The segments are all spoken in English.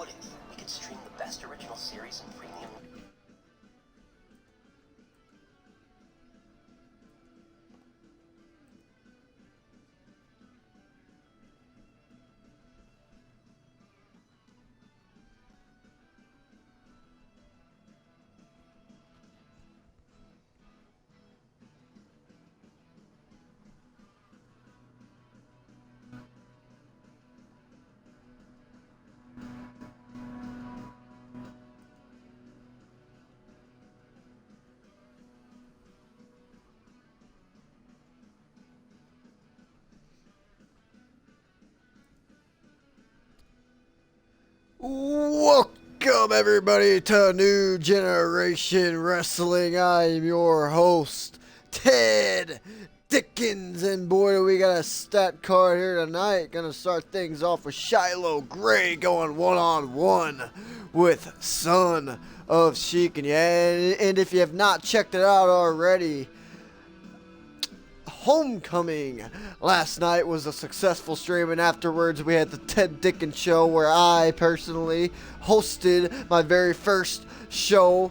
What if we could stream the best original series in premium? Welcome everybody to New Generation Wrestling. I am your host, Ted Dickens, and boy do we got a stat card here tonight. Gonna start things off with Shiloh Gray going one-on-one with Son of Sheik. And if you have not checked it out already, Homecoming last night was a successful stream, and afterwards we had the Ted Dickens show, where I personally hosted my very first show,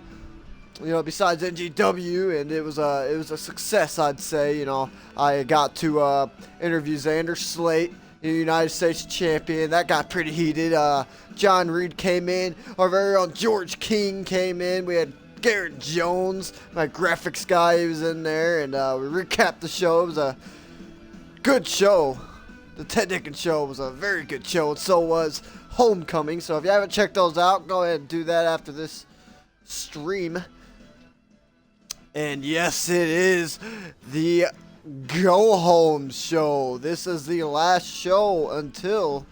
besides NGW, and it was a success, I'd say. I got to interview Xander Slate, the United States champion. That got pretty heated. John Reed came in, our very own George King came in. We had Garrett Jones, my graphics guy, he was in there, and we recapped the show. It was a good show. The Ted Dickens show was a very good show, and so was Homecoming. So if you haven't checked those out, go ahead and do that after this stream. And yes, it is the Go Home show. This is the last show until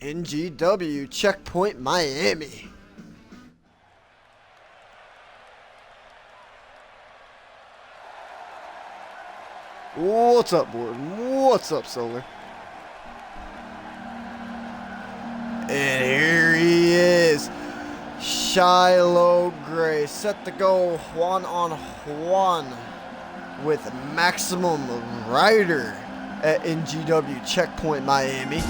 NGW Checkpoint Miami. What's up, Borden? What's up, Solar? And here he is, Shiloh Gray, set to go one-on-one with Maximum Rider at NGW Checkpoint Miami.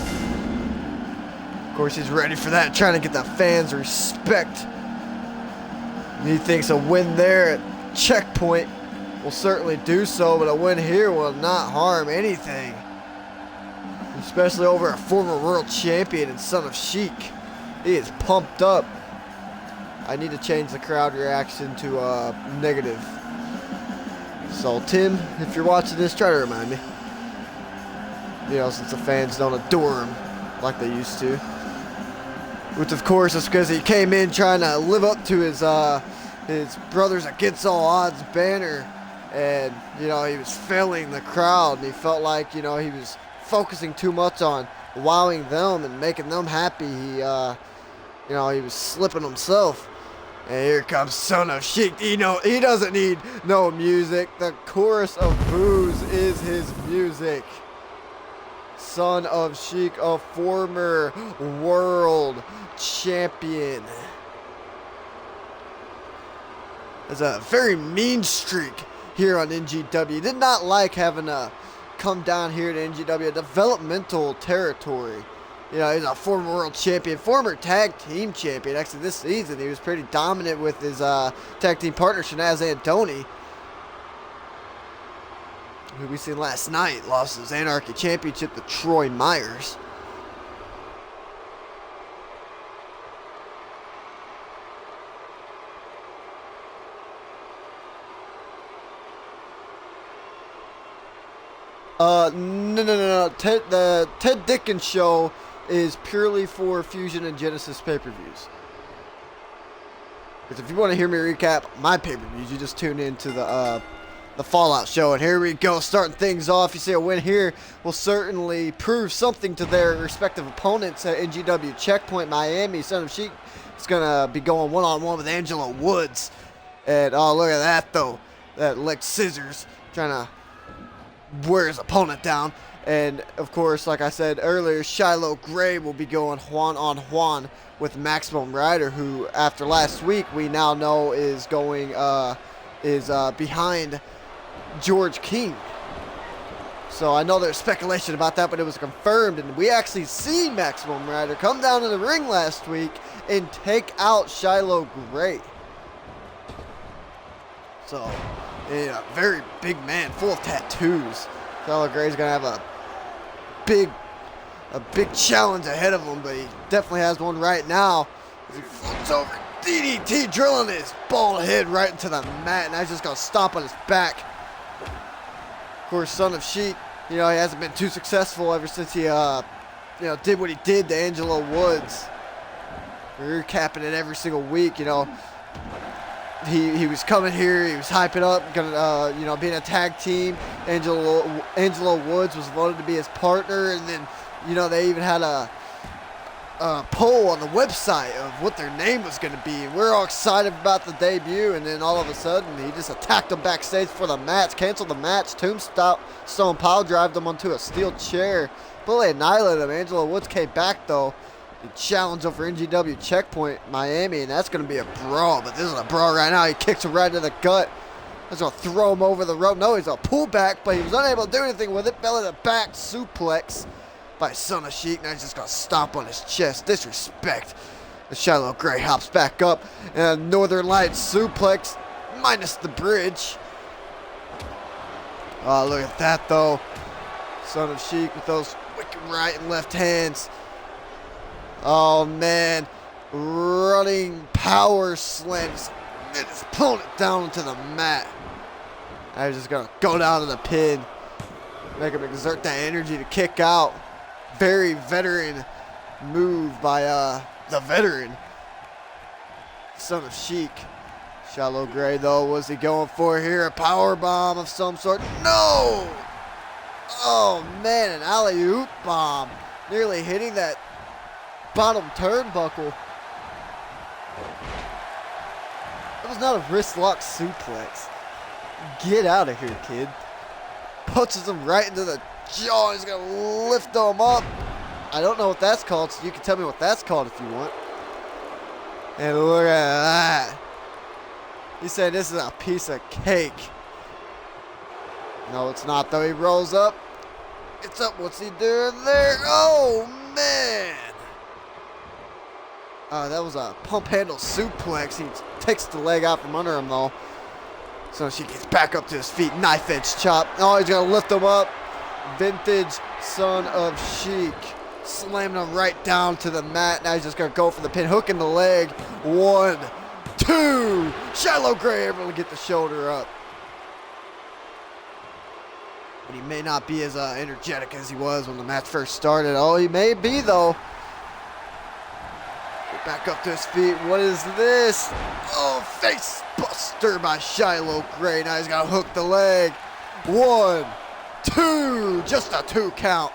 Of course, he's ready for that, trying to get the fans' respect. He thinks a win there at Checkpoint will certainly do so, but a win here will not harm anything, especially over a former world champion and Son of Sheik. He is pumped up. I need to change the crowd reaction to negative. So Tim, if you're watching this, try to remind me. Since the fans don't adore him like they used to. Which of course is because he came in trying to live up to his Brothers Against All Odds banner. And, he was failing the crowd, and he felt like, he was focusing too much on wowing them and making them happy. He was slipping himself. And here comes Son of Sheik. He doesn't need no music. The chorus of boos is his music. Son of Sheik, a former world champion. There's a very mean streak here on NGW. Did not like having to come down here to NGW, developmental territory. He's a former world champion, former tag team champion. Actually, this season he was pretty dominant with his tag team partner Shanaz Andoni, who we seen last night lost his Anarchy Championship to Troy Myers. No. The Ted Dickens show is purely for Fusion and Genesis pay-per-views. Because if you want to hear me recap my pay-per-views, you just tune into the Fallout show. And here we go, starting things off. You see a win here will certainly prove something to their respective opponents at NGW Checkpoint Miami. Son of Sheik is going to be going one-on-one with Angela Woods. And oh, look at that, though. That licked scissors, trying to wear his opponent down. And of course, like I said earlier, Shiloh Gray will be going one-on-one with Maximum Rider, who after last week we now know is going behind George King. So I know there's speculation about that, but it was confirmed, and we actually seen Maximum Rider come down to the ring last week and take out Shiloh Gray. So, a very big man, full of tattoos. Shiloh Gray's gonna have a big challenge ahead of him, but he definitely has one right now. As he flips over, DDT drilling his bald head right into the mat, and I just gonna stomp on his back. Of course, Son of Sheik, he hasn't been too successful ever since he, did what he did to Angelo Woods. We're recapping it every single week, He was coming here, he was hyping up, gonna, being a tag team. Angelo Woods was voted to be his partner, and then, they even had a poll on the website of what their name was going to be, and we're all excited about the debut, and then all of a sudden he just attacked them backstage for the match, canceled the match, tombstone pile drived them onto a steel chair, fully annihilated him. Angelo Woods came back though, the challenge over NGW Checkpoint Miami, and that's going to be a brawl, but this is a brawl right now. He kicks him right in the gut. He's going to throw him over the rope. No, he's a pull back, but he was unable to do anything with it. Belly to back suplex by Son of Sheik. Now he's just going to stomp on his chest. Disrespect. The Shiloh Gray hops back up. And Northern Lights suplex minus the bridge. Oh, look at that, though. Son of Sheik with those wicked right and left hands. Oh, man. Running power slams. And just pulling it down into the mat. Now he's just going to go down to the pin. Make him exert that energy to kick out. Very veteran move by the veteran Son of Sheik. Shiloh Gray, though, was he going for here? A power bomb of some sort? No! Oh, man, an alley-oop bomb. Nearly hitting that bottom turnbuckle. That was not a wrist lock suplex. Get out of here, kid. Punches him right into the jaw. He's going to lift him up. I don't know what that's called, so you can tell me what that's called if you want. And look at that. He said this is a piece of cake. No, it's not, though. He rolls up. It's up. What's he doing there? Oh, man. That was a pump handle suplex. He takes the leg out from under him, though. So she gets back up to his feet. Knife edge chop. Oh, he's going to lift him up. Vintage Son of Sheik. Slamming him right down to the mat. Now he's just going to go for the pin. Hook in the leg. 1, 2. Shiloh Gray able to get the shoulder up. But he may not be as energetic as he was when the match first started. Oh, he may be, though. Get back up to his feet. What is this? Oh, face buster by Shiloh Gray. Now he's got to hook the leg. 1, 2. Just a 2 count.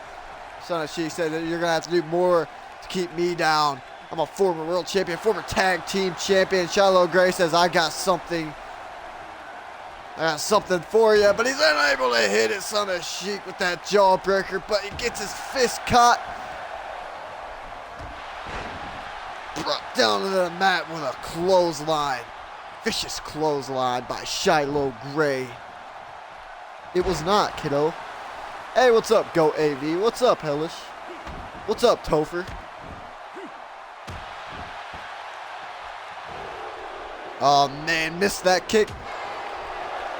Son of Sheik said that you're going to have to do more to keep me down. I'm a former world champion, former tag team champion. Shiloh Gray says, I got something for you. But he's unable to hit it, Son of Sheik, with that jawbreaker. But he gets his fist caught. Brought down to the mat with a clothesline. Vicious clothesline by Shiloh Gray. It was not, kiddo. Hey, what's up, Go AV? What's up, Hellish? What's up, Topher? Oh, man, missed that kick.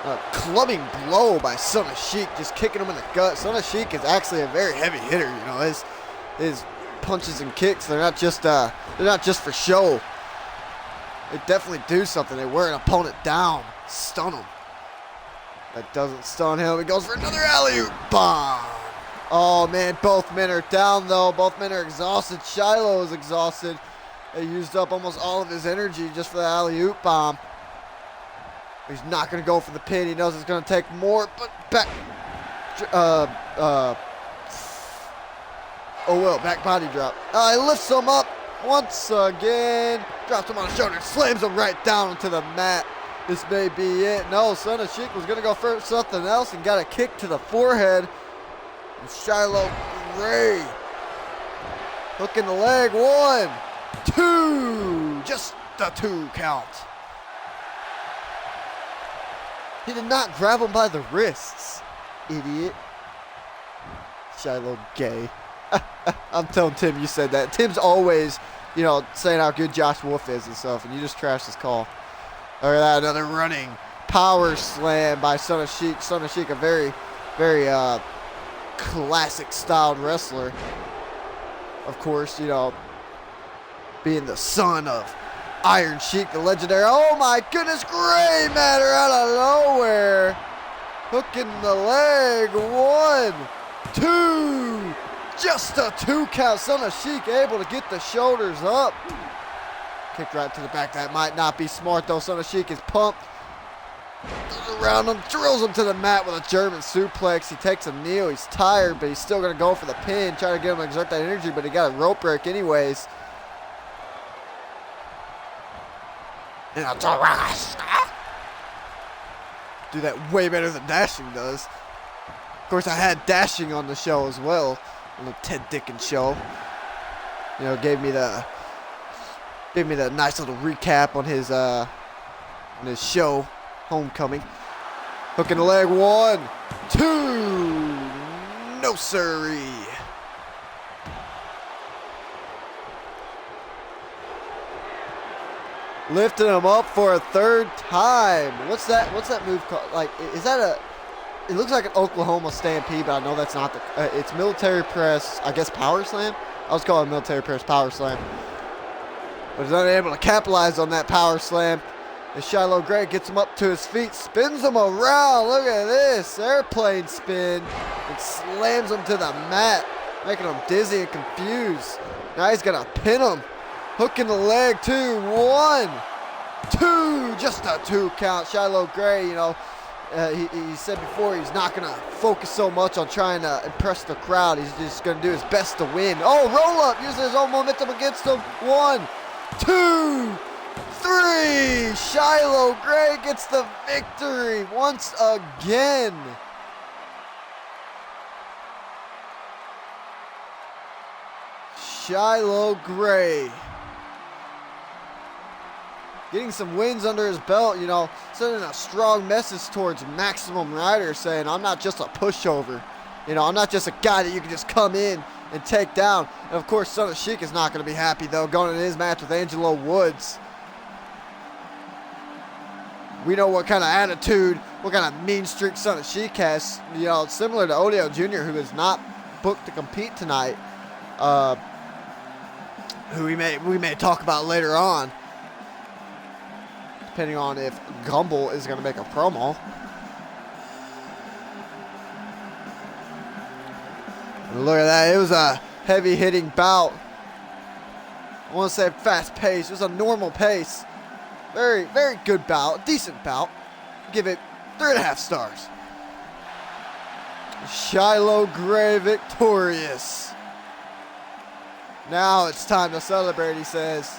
A clubbing blow by Son of Sheik, just kicking him in the gut. Son of Sheik is actually a very heavy hitter, His punches and kicks, they're not just for show. They definitely do something. They wear an opponent down, stun him. That doesn't stun him. He goes for another alley-oop bomb. Oh, man, both men are down, though. Both men are exhausted. Shiloh is exhausted. He used up almost all of his energy just for the alley-oop bomb. He's not going to go for the pin. He knows it's going to take more, but back. Oh, well, back body drop. He lifts him up once again. Drops him on his shoulder. Slams him right down into the mat. This may be it. No, Son of Sheik was going to go for something else and got a kick to the forehead. And Shiloh Gray hooking the leg. 1, 2. Just the 2 count. He did not grab him by the wrists, idiot. Shiloh gay. I'm telling Tim you said that. Tim's always, saying how good Josh Wolf is and stuff, and you just trashed his call. Look at that, another running power slam by Son of Sheik. Son of Sheik, a very, very classic styled wrestler. Of course, being the son of Iron Sheik, the legendary. Oh my goodness, Gray Matter out of nowhere. Hooking the leg. 1, 2. Just a 2 count. Son of Sheik able to get the shoulders up. Kicked right to the back. That might not be smart though. Son of Sheik is pumped. Around him, drills him to the mat with a German suplex. He takes a kneel. He's tired, but he's still going to go for the pin. Try to get him to exert that energy, but he got a rope break anyways. And I'll do that way better than Dashing does. Of course, I had Dashing on the show as well. On the Ted Dickens show. Gave me the nice little recap on his show, Homecoming. Hooking the leg. 1, 2. No siree. Lifting him up for a 3rd time. What's that move called? Like, is that it looks like an Oklahoma Stampede, but I know that's not it's military press, I guess power slam? I was calling it military press power slam. But he's unable to capitalize on that power slam. And Shiloh Gray gets him up to his feet, spins him around. Look at this, airplane spin. And slams him to the mat, making him dizzy and confused. Now he's gonna pin him. Hooking the leg, 2, 1, 2, just a 2 count. Shiloh Gray, he said before he's not going to focus so much on trying to impress the crowd. He's just going to do his best to win. Oh, roll up, using his own momentum against him. 1, 2, 3. Shiloh Gray gets the victory once again. Shiloh Gray getting some wins under his belt, sending a strong message towards Maximum Rider, saying, I'm not just a pushover. I'm not just a guy that you can just come in and take down. And of course, Son of Sheik is not going to be happy, though, going into his match with Angelo Woods. We know what kind of attitude, what kind of mean streak Son of Sheik has. Similar to Odio Jr., who is not booked to compete tonight, who we may talk about later on, depending on if Gumble is going to make a promo. And look at that. It was a heavy-hitting bout. I want to say fast pace. It was a normal pace. Very, very good bout. Decent bout. Give it 3.5 stars. Shiloh Gray victorious. Now it's time to celebrate, he says.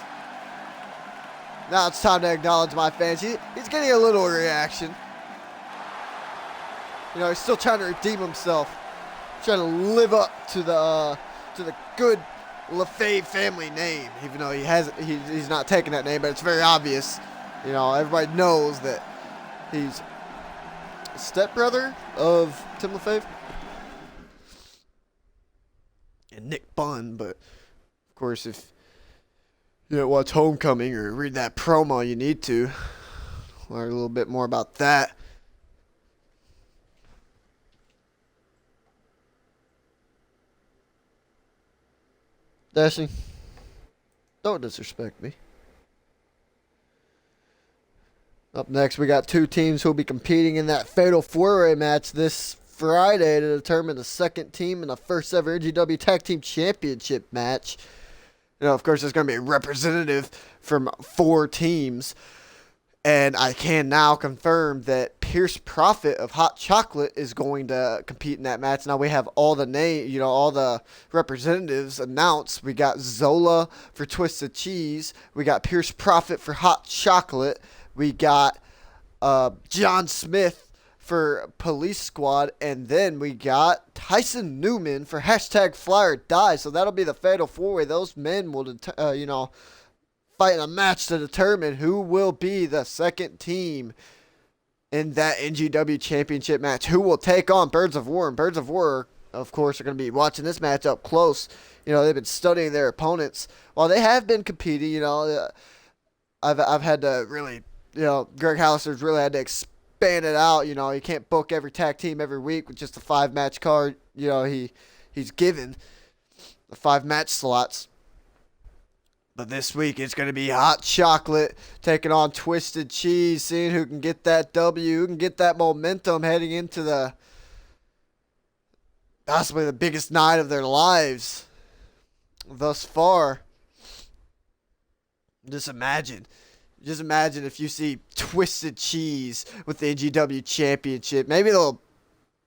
Now it's time to acknowledge my fans. He's getting a little reaction. He's still trying to redeem himself. Trying to live up to the good LaFave family name, even though he's not taking that name, but it's very obvious. Everybody knows that he's a stepbrother of Tim LaFave and Nick Bunn, but of course, if you don't watch Homecoming or read that promo, you need to learn a little bit more about that. Dashing, don't disrespect me. Up next, we got 2 teams who will be competing in that Fatal 4-Way match this Friday to determine the second team in the first ever NGW Tag Team Championship match. Of course, there's going to be a representative from 4 teams. And I can now confirm that Pierce Prophet of Hot Chocolate is going to compete in that match. Now we have all the all the representatives announced. We got Zola for Twisted Cheese. We got Pierce Prophet for Hot Chocolate. We got John Smith for Police Squad, and then we got Tyson Newman for #Fly or Die. So that'll be the Fatal 4-Way. Those men will, fight in a match to determine who will be the second team in that NGW Championship match. Who will take on Birds of War? And Birds of War are of course, are going to be watching this match up close. You know, they've been studying their opponents. While they have been competing, you know, I've had to really, you know, Greg Hallister's really had to expand it out. You know, he can't book every tag team every week with just a 5-match card. You know, he's given the 5-match slots. But this week it's going to be Hot Chocolate taking on Twisted Cheese, seeing who can get that W, who can get that momentum heading into the possibly the biggest night of their lives thus far. Just imagine if you see Twisted Cheese with the NGW Championship. Maybe they'll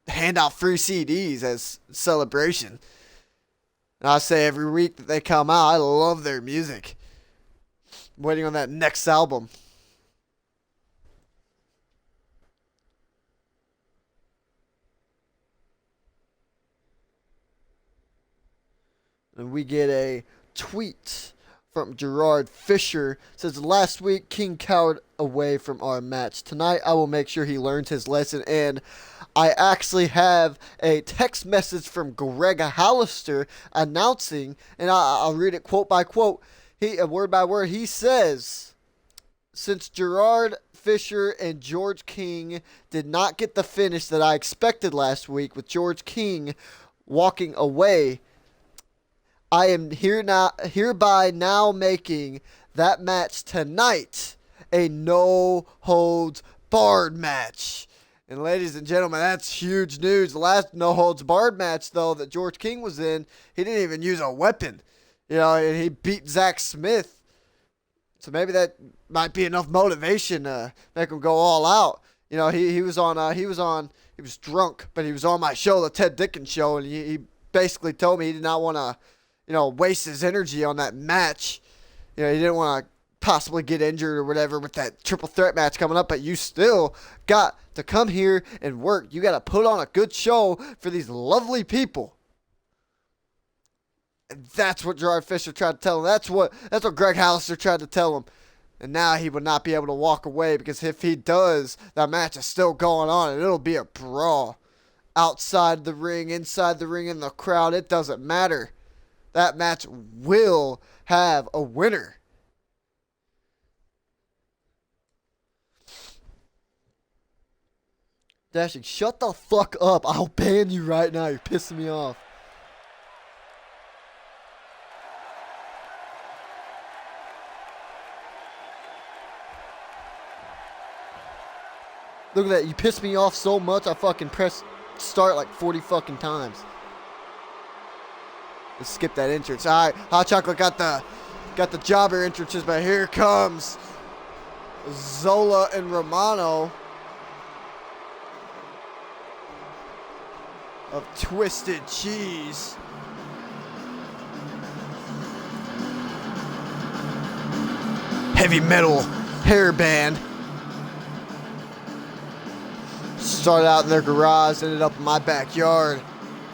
hand out free CDs as celebration. And I say every week that they come out, I love their music. I'm waiting on that next album. And we get a tweet from Gerard Fisher. It says, last week King cowered away from our match. Tonight I will make sure he learns his lesson. And I actually have a text message from Greg Hallister announcing, and I'll read it quote by quote, word by word. He says, since Gerard Fisher and George King did not get the finish that I expected last week with George King walking away, I am hereby now making that match tonight a no-holds-barred match. And ladies and gentlemen, that's huge news. The last no-holds-barred match, though, that George King was in, he didn't even use a weapon. You know, and he beat Zach Smith. So maybe that might be enough motivation to make him go all out. You know, he was drunk, but he was on my show, the Ted Dickens Show, and he basically told me he did not want to, you know, waste his energy on that match. You know, he didn't want to possibly get injured or whatever with that triple threat match coming up, but you still got to come here and work. You got to put on a good show for these lovely people. And that's what Gerard Fisher tried to tell him. That's what Greg Hallister tried to tell him. And now he would not be able to walk away, because if he does, that match is still going on and it'll be a brawl. Outside the ring, inside the ring, in the crowd, it doesn't matter. That match will have a winner. Dashing, shut the fuck up. I'll ban you right now. You're pissing me off. Look at that. You pissed me off so much, I fucking pressed start like 40 fucking times. Let's skip that entrance. All right, Hot Chocolate got the jobber entrances, but here comes Zola and Romano of Twisted Cheese. Heavy metal hairband. Started out in their garage, ended up in my backyard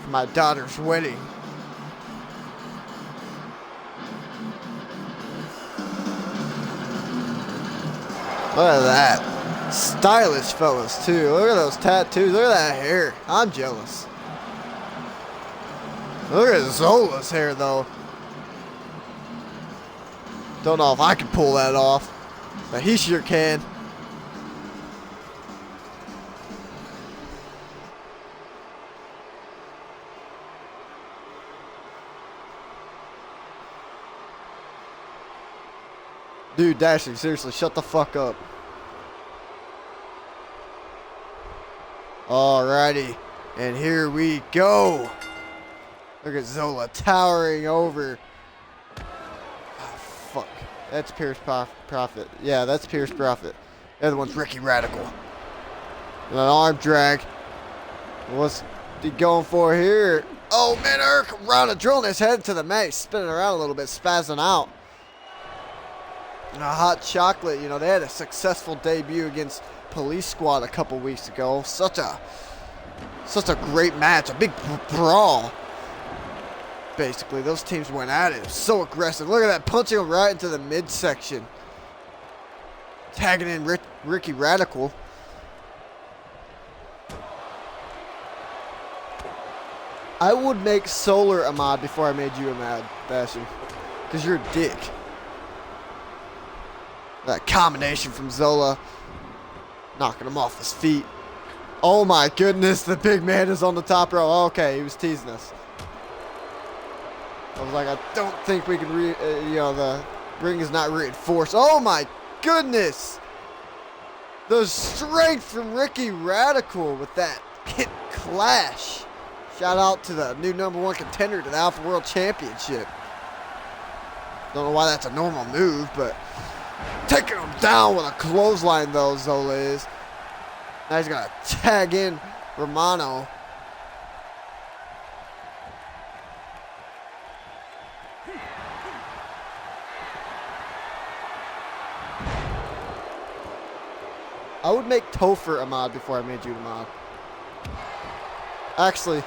for my daughter's wedding. Look at that. Stylish fellas, too. Look at those tattoos. Look at that hair. I'm jealous. Look at Zola's hair, though. Don't know if I can pull that off, but he sure can. Dude, Dashing, seriously, shut the fuck up. Alrighty, and here we go. Look at Zola towering over. Oh, fuck. That's Pierce Prophet. Yeah, that's Pierce Prophet. The other one's Ricky Radical. And an arm drag. What's he going for here? Oh, man, Eric around a drill in his head to the mat. Spinning around a little bit, spazzing out. And a Hot Chocolate, you know, they had a successful debut against Police Squad a couple weeks ago. Such a great match, a big brawl. Basically, those teams went at it. It was so aggressive. Look at that, punching him right into the midsection. Tagging in Ricky Radical. I would make Solar a mod before I made you a mod, Bastion. Because you're a dick. That combination from Zola. Knocking him off his feet. Oh my goodness, the big man is on the top row. Okay, he was teasing us. I was like, I don't think we can the ring is not reinforced. Oh my goodness. The strength from Ricky Radical with that hit clash. Shout out to the new #1 contender to the Alpha World Championship. Don't know why that's a normal move, but taking him down with a clothesline though, Zola is. Now he's gonna tag in Romano. I would make Topher a mod before I made you a mod. Actually,